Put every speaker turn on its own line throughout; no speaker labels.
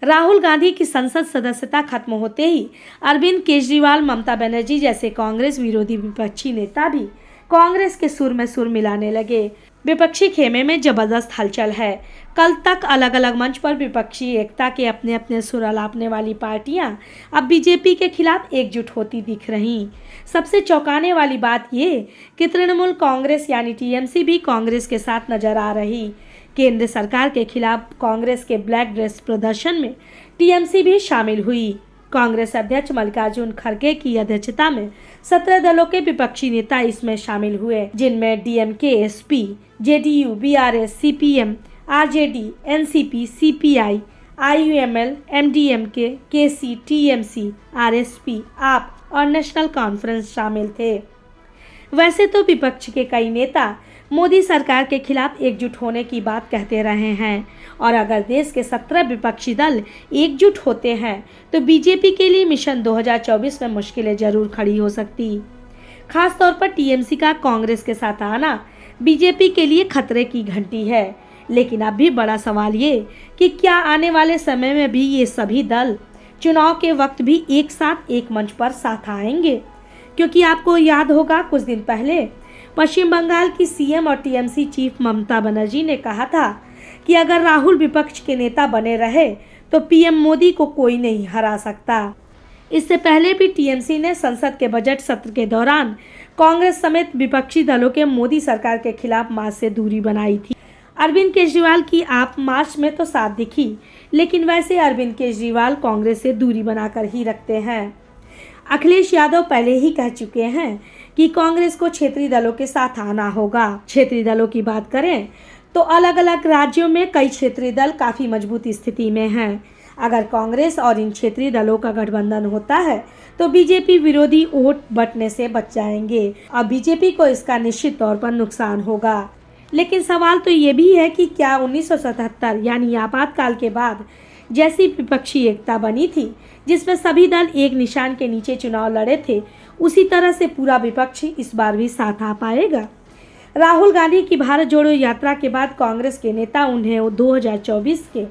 राहुल गांधी की संसद सदस्यता खत्म होते ही अरविंद केजरीवाल, ममता बनर्जी जैसे कांग्रेस विरोधी विपक्षी नेता भी कांग्रेस के सुर में सुर मिलाने लगे। विपक्षी खेमे में जबरदस्त हलचल है। कल तक अलग अलग मंच पर विपक्षी एकता के अपने अपने सुर अलापने वाली पार्टियां अब बीजेपी के खिलाफ एकजुट होती दिख रही। सबसे चौंकाने वाली बात ये कि तृणमूल कांग्रेस यानी टीएमसी भी कांग्रेस के साथ नजर आ रही। केंद्र सरकार के खिलाफ कांग्रेस के ब्लैक ड्रेस प्रदर्शन में टीएमसी भी शामिल हुई। कांग्रेस अध्यक्ष मल्लिकार्जुन खड़गे की अध्यक्षता में 17 दलों के विपक्षी नेता इसमें शामिल हुए, जिनमें DMK, SP, JDU, BRS, CPM, RJD, NCP, CPI, IUML, MDMK, KC, TMC, RSP, AAP और नेशनल कॉन्फ्रेंस शामिल थे। वैसे तो विपक्ष के कई नेता मोदी सरकार के खिलाफ एकजुट होने की बात कहते रहे हैं और अगर देश के 17 विपक्षी दल एकजुट होते हैं तो बीजेपी के लिए मिशन 2024 में मुश्किलें जरूर खड़ी हो सकती। खास तौर पर टीएमसी का कांग्रेस के साथ आना बीजेपी के लिए खतरे की घंटी है। लेकिन अब भी बड़ा सवाल ये कि क्या आने वाले समय में भी ये सभी दल चुनाव के वक्त भी एक साथ एक मंच पर साथ आएंगे? क्योंकि आपको याद होगा कुछ दिन पहले पश्चिम बंगाल की सीएम और टीएमसी चीफ ममता बनर्जी ने कहा था कि अगर राहुल विपक्ष के नेता बने रहे तो पीएम मोदी को कोई नहीं हरा सकता। इससे पहले भी टीएमसी ने संसद के बजट सत्र के दौरान कांग्रेस समेत विपक्षी दलों के मोदी सरकार के खिलाफ मार्च से दूरी बनाई थी। अरविंद केजरीवाल की आप मार्च में तो साथ दिखी, लेकिन वैसे अरविंद केजरीवाल कांग्रेस से दूरी बनाकर ही रखते हैं। अखिलेश यादव पहले ही कह चुके हैं कि कांग्रेस को क्षेत्रीय दलों के साथ आना होगा। क्षेत्रीय दलों की बात करें तो अलग अलग राज्यों में कई क्षेत्रीय दल काफी मजबूत स्थिति में हैं। अगर कांग्रेस और इन क्षेत्रीय दलों का गठबंधन होता है तो बीजेपी विरोधी वोट बंटने से बच जाएंगे और बीजेपी को इसका निश्चित तौर पर नुकसान होगा। लेकिन सवाल तो ये भी है कि क्या 1977 यानी आपातकाल के बाद जैसी विपक्षी एकता बनी थी जिसमें सभी दल एक निशान के नीचे चुनाव लड़े थे, उसी तरह से पूरा विपक्ष इस बार भी साथ आ पाएगा? राहुल गांधी की भारत जोड़ो यात्रा के बाद कांग्रेस के नेता उन्हें 2024 के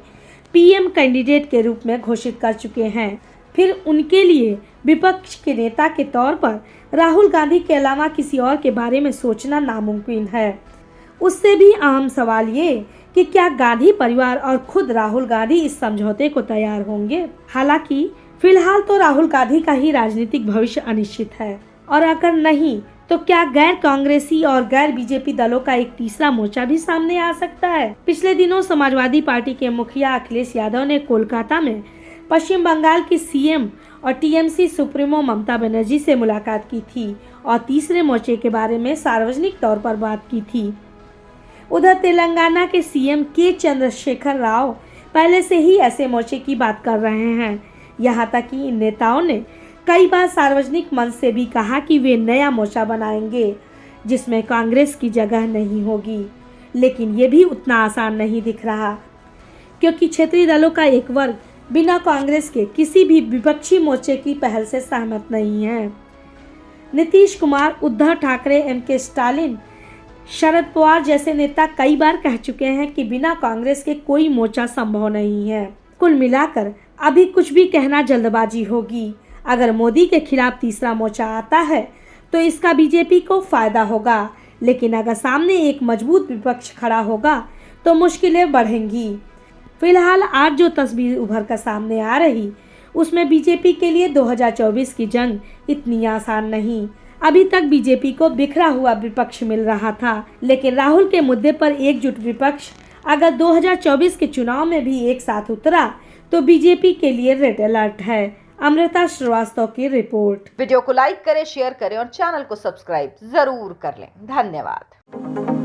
पीएम कैंडिडेट के रूप में घोषित कर चुके हैं। फिर उनके लिए विपक्ष के नेता के तौर पर राहुल गांधी के अलावा किसी और के बारे में सोचना नामुमकिन है। उससे भी अहम सवाल ये कि क्या गांधी परिवार और खुद राहुल गांधी इस समझौते को तैयार होंगे? हालांकि फिलहाल तो राहुल गांधी का ही राजनीतिक भविष्य अनिश्चित है और अगर नहीं तो क्या गैर कांग्रेसी और गैर बीजेपी दलों का एक तीसरा मोर्चा भी सामने आ सकता है? पिछले दिनों समाजवादी पार्टी के मुखिया अखिलेश यादव ने कोलकाता में पश्चिम बंगाल की सीएम और टीएमसी सुप्रीमो ममता बनर्जी से मुलाकात की थी और तीसरे मोर्चे के बारे में सार्वजनिक तौर पर बात की थी। उधर तेलंगाना के सीएम के चंद्रशेखर राव पहले से ही ऐसे मोर्चे की बात कर रहे हैं। यहाँ तक कि इन नेताओं ने कई बार सार्वजनिक मंच से भी कहा कि वे नया मोर्चा बनाएंगे जिसमें कांग्रेस की जगह नहीं होगी। लेकिन ये भी उतना आसान नहीं दिख रहा, क्योंकि क्षेत्रीय दलों का एक वर्ग बिना कांग्रेस के किसी भी विपक्षी मोर्चे की पहल से सहमत नहीं है। नीतीश कुमार, उद्धव ठाकरे, एमके स्टालिन, शरद पवार जैसे नेता कई बार कह चुके हैं कि बिना कांग्रेस के कोई मोर्चा संभव नहीं है। कुल मिलाकर अभी कुछ भी कहना जल्दबाजी होगी। अगर मोदी के खिलाफ तीसरा मोर्चा आता है तो इसका बीजेपी को फायदा होगा, लेकिन अगर सामने एक मजबूत विपक्ष खड़ा होगा तो मुश्किलें बढ़ेंगी। फिलहाल आज जो तस्वीर उभर कर सामने आ रही उसमें बीजेपी के लिए 2024 की जंग इतनी आसान नहीं। अभी तक बीजेपी को बिखरा हुआ विपक्ष मिल रहा था, लेकिन राहुल के मुद्दे पर एकजुट विपक्ष अगर 2024 के चुनाव में भी एक साथ उतरा तो बीजेपी के लिए रेड अलर्ट है। अमृता श्रीवास्तव की रिपोर्ट।
वीडियो को लाइक करें, शेयर करें और चैनल को सब्सक्राइब जरूर कर लें। धन्यवाद।